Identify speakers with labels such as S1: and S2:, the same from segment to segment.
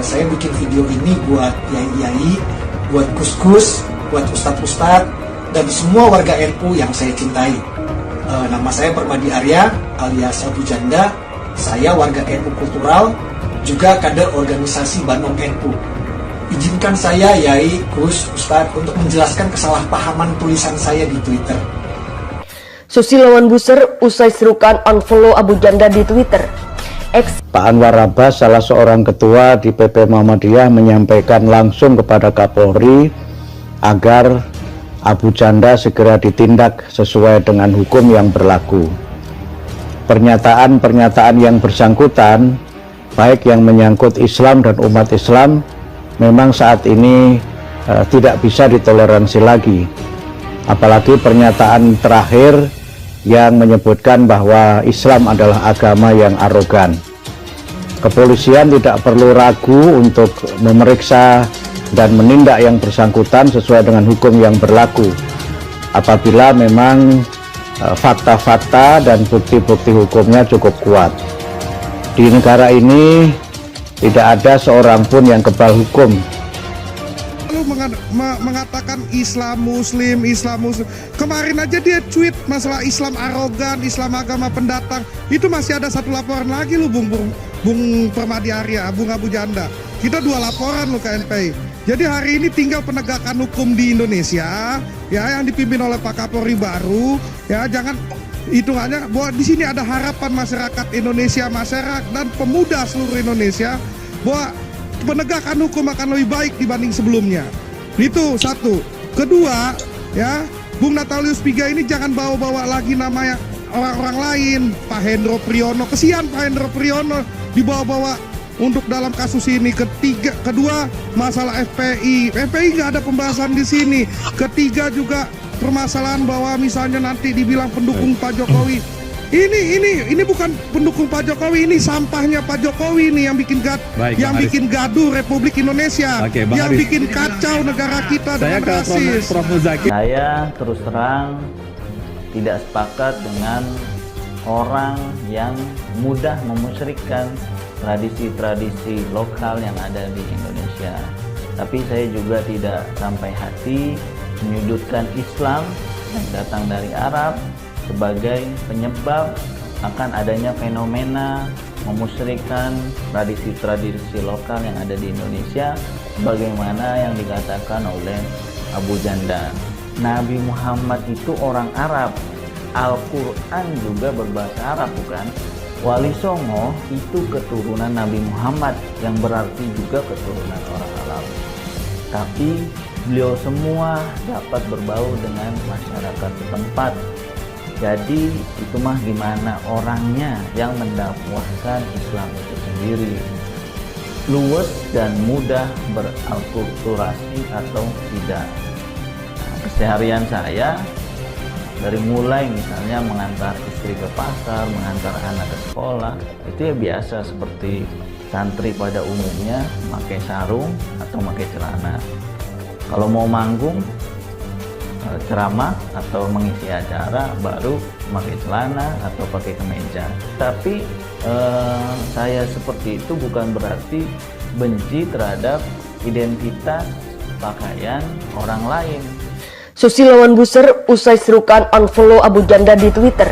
S1: Saya bikin video ini buat yai-yai, buat kus-kus, buat ustadz-ustadz, dan semua warga NU yang saya cintai. Nama saya Permadi Arya alias Abu Janda. Saya warga NU Kultural, juga kader organisasi Bandung NU. Izinkan saya, yai, kus, ustadz, untuk menjelaskan kesalahpahaman tulisan saya di Twitter.
S2: Susi lawan Buser usai serukan unfollow Abu Janda di Twitter.
S3: Pak Anwar Abbas, salah seorang ketua di PP Muhammadiyah, menyampaikan langsung kepada Kapolri agar Abu Janda segera ditindak sesuai dengan hukum yang berlaku. Pernyataan-pernyataan yang bersangkutan, baik yang menyangkut Islam dan umat Islam, memang saat ini tidak bisa ditoleransi lagi. Apalagi pernyataan terakhir yang menyebutkan bahwa Islam adalah agama yang arogan. Kepolisian tidak perlu ragu untuk memeriksa dan menindak yang bersangkutan sesuai dengan hukum yang berlaku. Apabila memang fakta-fakta dan bukti-bukti hukumnya cukup kuat. Di negara ini tidak ada seorang pun yang kebal hukum.
S4: Mengatakan Islam Muslim. Kemarin aja dia tweet masalah Islam arogan, Islam agama pendatang. Itu masih ada satu laporan lagi lu Bung Permadi Arya, Bung Abu Janda. Kita 2 laporan lu ke NPI. Jadi hari ini tinggal penegakan hukum di Indonesia, ya, yang dipimpin oleh Pak Kapolri baru. Ya, jangan hitungannya bahwa di sini ada harapan masyarakat Indonesia, masyarakat dan pemuda seluruh Indonesia bahwa penegakan hukum akan lebih baik dibanding sebelumnya. Itu satu. Kedua, ya, Bung Natalius Pigai ini jangan bawa-bawa lagi nama orang-orang lain. Pak Hendro Priyono, kesian Pak Hendro Priyono dibawa-bawa untuk dalam kasus ini. Kedua, masalah FPI. FPI nggak ada pembahasan di sini. Ketiga juga permasalahan bahwa misalnya nanti dibilang pendukung Pak Jokowi. Ini bukan pendukung Pak Jokowi, ini sampahnya Pak Jokowi ini yang bikin bikin gaduh Republik Indonesia, yang
S5: Haris,
S4: bikin kacau negara kita dengan rasis.
S6: Saya terus terang tidak sepakat dengan orang yang mudah memusyrikkan tradisi-tradisi lokal yang ada di Indonesia. Tapi saya juga tidak sampai hati menyudutkan Islam yang datang dari Arab sebagai penyebab akan adanya fenomena memusyrikkan tradisi-tradisi lokal yang ada di Indonesia sebagaimana yang dikatakan oleh Abu Janda. Nabi Muhammad itu orang Arab, Al-Quran juga berbahasa Arab, bukan? Wali Songo itu keturunan Nabi Muhammad yang berarti juga keturunan orang Arab. Tapi beliau semua dapat berbaur dengan masyarakat setempat. Jadi itu mah gimana orangnya yang mendakwahkan Islam itu sendiri. Luwes dan mudah beralkulturasi atau tidak. Nah, keseharian saya dari mulai misalnya mengantar istri ke pasar, mengantar anak ke sekolah, itu ya biasa seperti santri pada umumnya, pakai sarung atau pakai celana. Kalau mau manggung, ceramah atau mengisi acara baru pakai celana atau pakai kemeja. Tapi saya seperti itu bukan berarti benci terhadap identitas pakaian orang lain.
S2: Susi lawan Buser usai serukan unfollow Abu Janda di Twitter.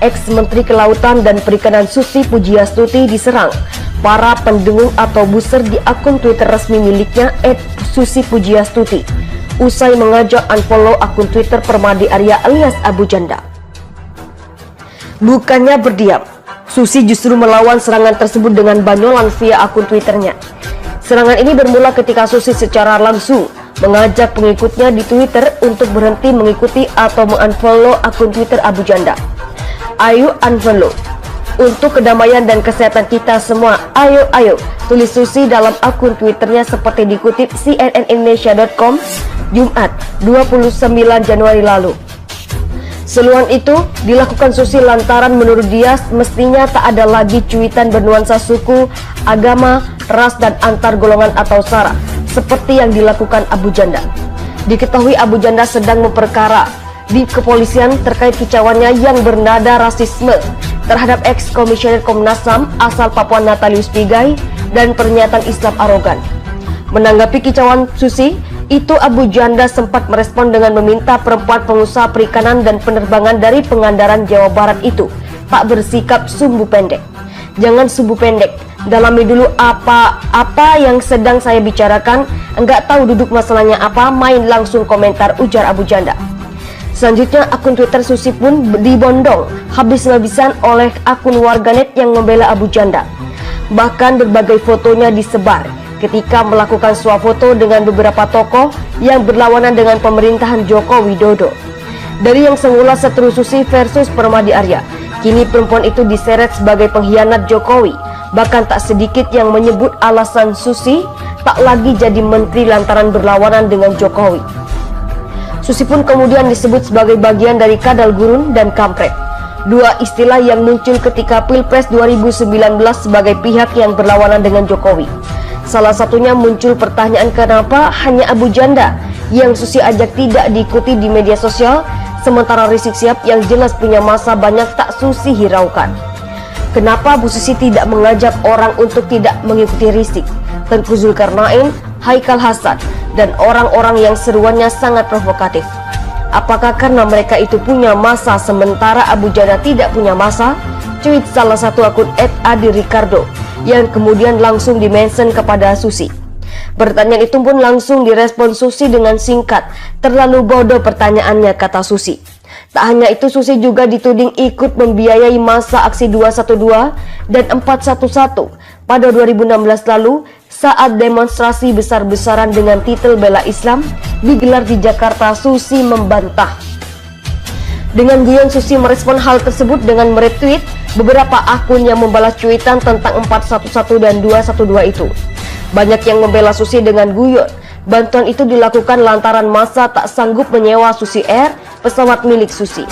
S2: Ex-Menteri Kelautan dan Perikanan Susi Pujiastuti diserang para pendengung atau Buser di akun Twitter resmi miliknya @susipujiastuti. Usai mengajak unfollow akun Twitter Permadi Arya alias Abu Janda. Bukannya berdiam, Susi justru melawan serangan tersebut dengan banyolan via akun Twitternya. Serangan ini bermula ketika Susi secara langsung mengajak pengikutnya di Twitter untuk berhenti mengikuti atau mengunfollow akun Twitter Abu Janda. Ayo unfollow. Untuk kedamaian dan kesehatan kita semua, ayo, tulis Susi dalam akun Twitternya seperti dikutip cnnindonesia.com Jumat 29 Januari lalu. Seruan itu dilakukan Susi lantaran menurut dia mestinya tak ada lagi cuitan bernuansa suku, agama, ras dan antar golongan atau sara seperti yang dilakukan Abu Janda. Diketahui Abu Janda sedang memperkara di kepolisian terkait kicauannya yang bernada rasisme terhadap ex-komisioner Komnas HAM asal Papua Natalius Pigai dan pernyataan Islam arogan. Menanggapi kicauan Susi itu, Abu Janda sempat merespon dengan meminta perempuan pengusaha perikanan dan penerbangan dari Pangandaran, Jawa Barat itu tak bersikap sumbu pendek. Jangan sumbu pendek, dalami dulu apa yang sedang saya bicarakan. Enggak tahu duduk masalahnya apa, main langsung komentar, ujar Abu Janda. Selanjutnya akun Twitter Susi pun dibondong habis-habisan oleh akun warganet yang membela Abu Janda. Bahkan berbagai fotonya disebar ketika melakukan swafoto dengan beberapa tokoh yang berlawanan dengan pemerintahan Joko Widodo. Dari yang semula seteru Susi versus Permadi Arya, kini perempuan itu diseret sebagai pengkhianat Jokowi. Bahkan tak sedikit yang menyebut alasan Susi tak lagi jadi menteri lantaran berlawanan dengan Jokowi. Susi pun kemudian disebut sebagai bagian dari kadal gurun dan kampret, dua istilah yang muncul ketika Pilpres 2019 sebagai pihak yang berlawanan dengan Jokowi. Salah satunya muncul pertanyaan kenapa hanya Abu Janda yang Susi ajak tidak diikuti di media sosial, sementara Rizik Syihab yang jelas punya masa banyak tak Susi hiraukan. Kenapa Bu Susi tidak mengajak orang untuk tidak mengikuti Rizik, Tengku Zulkarnain, Haikal Hasan, dan orang-orang yang seruannya sangat provokatif? Apakah karena mereka itu punya masa sementara Abu Janda tidak punya masa? Tweet salah satu akun @adiricardo yang kemudian langsung dimention kepada Susi. Pertanyaan itu pun langsung direspon Susi dengan singkat, terlalu bodoh pertanyaannya, kata Susi. Tak hanya itu, Susi juga dituding ikut membiayai masa aksi 212 dan 411 pada 2016 lalu saat demonstrasi besar-besaran dengan titel bela Islam digelar di Jakarta. Susi membantah. Dengan guyon, Susi merespon hal tersebut dengan meretweet beberapa akun yang membalas cuitan tentang 411 dan 212 itu. Banyak yang membela Susi dengan guyon. Bantuan itu dilakukan lantaran masa tak sanggup menyewa Susi Air, pesawat milik Susi.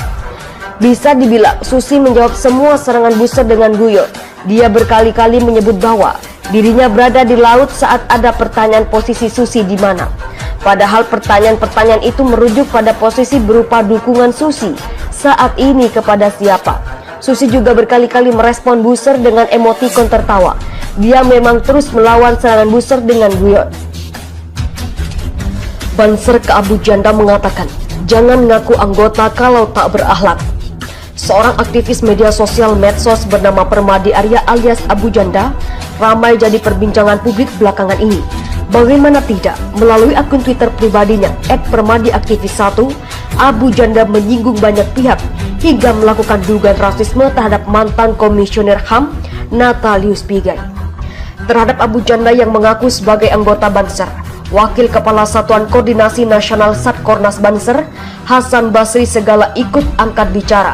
S2: Bisa dibilang Susi menjawab semua serangan buzzer dengan guyon. Dia berkali-kali menyebut bahwa dirinya berada di laut saat ada pertanyaan posisi Susi di mana. Padahal pertanyaan-pertanyaan itu merujuk pada posisi berupa dukungan Susi saat ini kepada siapa. Susi juga berkali-kali merespon buzzer dengan emotikon tertawa. Dia memang terus melawan serangan buzzer dengan guyon. Banser ke Abu Janda mengatakan, jangan ngaku anggota kalau tak berakhlak. Seorang aktivis media sosial medsos bernama Permadi Arya alias Abu Janda ramai jadi perbincangan publik belakangan ini. Bagaimana tidak, melalui akun Twitter pribadinya @permadiaktivis1, Abu Janda menyinggung banyak pihak hingga melakukan dugaan rasisme terhadap mantan komisioner HAM Natalius Pigai. Terhadap Abu Janda yang mengaku sebagai anggota Banser, Wakil Kepala Satuan Koordinasi Nasional Satkornas Banser, Hasan Basri segala ikut angkat bicara.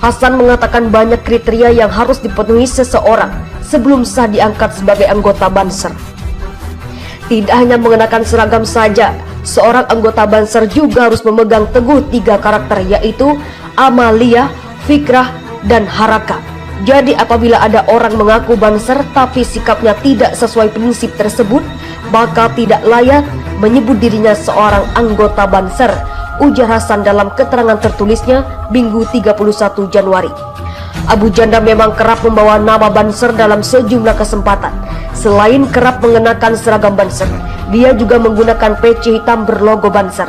S2: Hasan mengatakan banyak kriteria yang harus dipenuhi seseorang sebelum sah diangkat sebagai anggota Banser. Tidak hanya mengenakan seragam saja, seorang anggota Banser juga harus memegang teguh 3 karakter, yaitu amalia, fikrah, dan haraka. Jadi apabila ada orang mengaku Banser tapi sikapnya tidak sesuai prinsip tersebut, maka tidak layak menyebut dirinya seorang anggota Banser, ujar Hasan dalam keterangan tertulisnya Minggu 31 Januari. Abu Janda memang kerap membawa nama Banser dalam sejumlah kesempatan. Selain kerap mengenakan seragam Banser, dia juga menggunakan peci hitam berlogo Banser.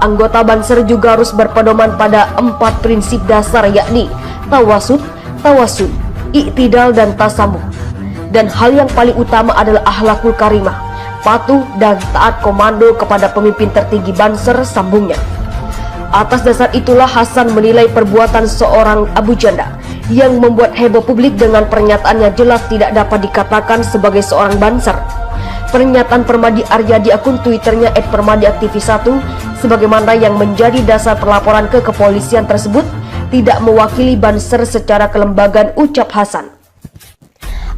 S2: Anggota Banser juga harus berpedoman pada 4 prinsip dasar, yakni tawasud, tawasul, iktidal, dan tasamuh. Dan hal yang paling utama adalah akhlakul karimah, patuh dan taat komando kepada pemimpin tertinggi Banser, sambungnya. Atas dasar itulah Hasan menilai perbuatan seorang Abu Janda yang membuat heboh publik dengan pernyataannya jelas tidak dapat dikatakan sebagai seorang Banser. Pernyataan Permadi Arya di akun Twitternya @permadiaktivis1 sebagaimana yang menjadi dasar pelaporan ke kepolisian tersebut tidak mewakili Banser secara kelembagaan, ucap Hasan.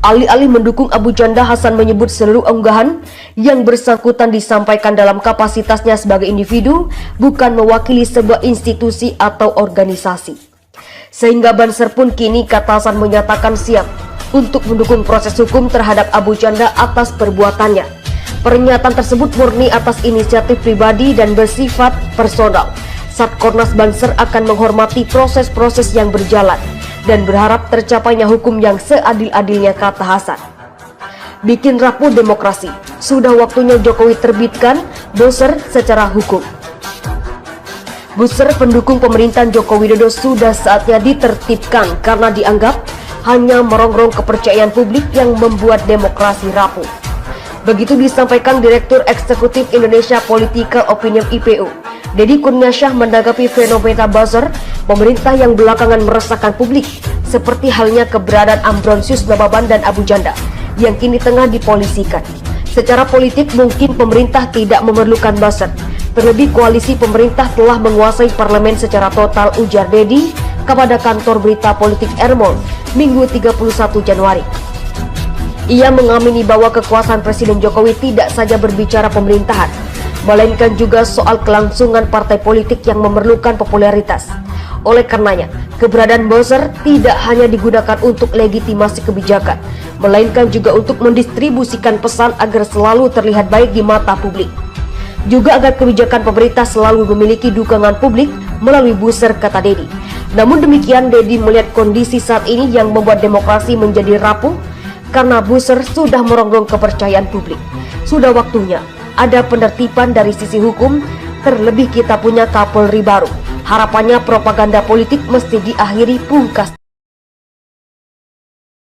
S2: Alih-alih mendukung Abu Janda, Hasan menyebut seluruh unggahan yang bersangkutan disampaikan dalam kapasitasnya sebagai individu, bukan mewakili sebuah institusi atau organisasi. Sehingga Banser pun kini, kata Hasan, menyatakan siap untuk mendukung proses hukum terhadap Abu Janda atas perbuatannya. Pernyataan tersebut murni atas inisiatif pribadi dan bersifat personal. Satkornas Banser akan menghormati proses-proses yang berjalan dan berharap tercapainya hukum yang seadil-adilnya, kata Hasan. bikin rapuh demokrasi. Sudah waktunya Jokowi terbitkan buzzer secara hukum. Buzzer pendukung pemerintahan Joko Widodo sudah saatnya ditertibkan karena dianggap hanya merongrong kepercayaan publik yang membuat demokrasi rapuh. Begitu disampaikan Direktur Eksekutif Indonesia Political Opinion IPO, Deddy Kurniasyah, menanggapi fenomena buzzer pemerintah yang belakangan meresahkan publik, seperti halnya keberadaan Ambrosius Nababan dan Abu Janda yang kini tengah dipolisikan. Secara politik mungkin pemerintah tidak memerlukan buzzer. Terlebih koalisi pemerintah telah menguasai parlemen secara total, ujar Deddy kepada kantor berita politik Ermol Minggu 31 Januari. Ia mengamini bahwa kekuasaan Presiden Jokowi tidak saja berbicara pemerintahan, melainkan juga soal kelangsungan partai politik yang memerlukan popularitas. Oleh karenanya, keberadaan buzzer tidak hanya digunakan untuk legitimasi kebijakan, melainkan juga untuk mendistribusikan pesan agar selalu terlihat baik di mata publik. Juga agar kebijakan pemerintah selalu memiliki dukungan publik melalui buzzer, kata Deddy. Namun demikian, Deddy melihat kondisi saat ini yang membuat demokrasi menjadi rapuh karena buzzer sudah merongrong kepercayaan publik. Sudah waktunya ada penertiban dari sisi hukum, terlebih kita punya Kapolri baru. Harapannya propaganda politik mesti diakhiri, pungkas.